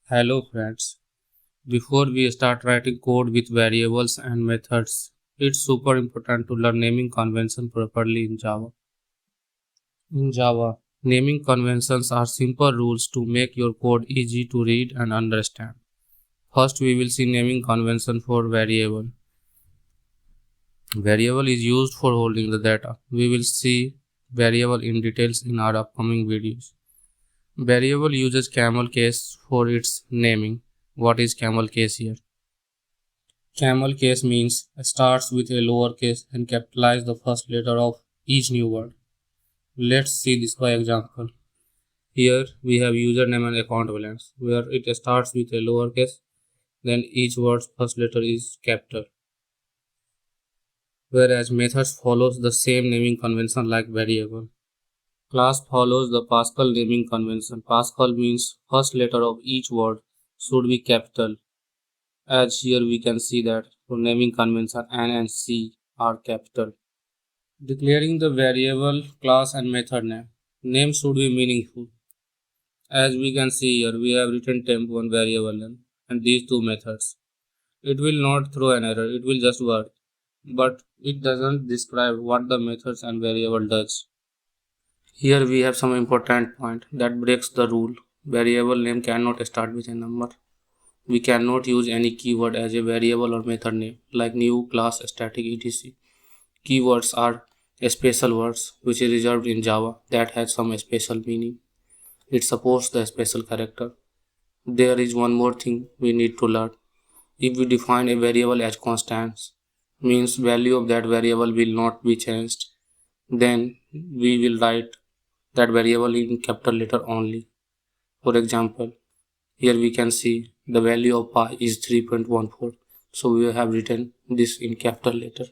Hello friends. Before we start writing code with variables and methods, it's super important to learn naming convention properly in Java. In Java, naming conventions are simple rules to make your code easy to read and understand. First, we will see naming convention for variable. Variable is used for holding the data. We will see variable in details in our upcoming videos. Variable uses camelCase for its naming. What is camelCase here? CamelCase means starts with a lowercase and capitalize the first letter of each new word. Let's see this by example. Here we have username and account balance, where it starts with a lowercase, then each word's first letter is capital. Whereas methods follows the same naming convention like variable. Class follows the Pascal naming convention. Pascal means first letter of each word should be capital. As here we can see that for naming convention N and C are capital. Declaring the variable, class and method name. Name should be meaningful. As we can see here, we have written temp1 variable name and these two methods. It will not throw an error, it will just work. But it doesn't describe what the methods and variable does. Here we have some important point that breaks the rule. Variable name cannot start with a number. We cannot use any keyword as a variable or method name like new, class, static, etc. Keywords are special words which is reserved in Java that has some special meaning. It supports the special character. There is one more thing we need to learn. If we define a variable as constants, means value of that variable will not be changed, then we will write that variable in capital letter only. For example, here we can see the value of pi is 3.14. So we have written this in capital letter.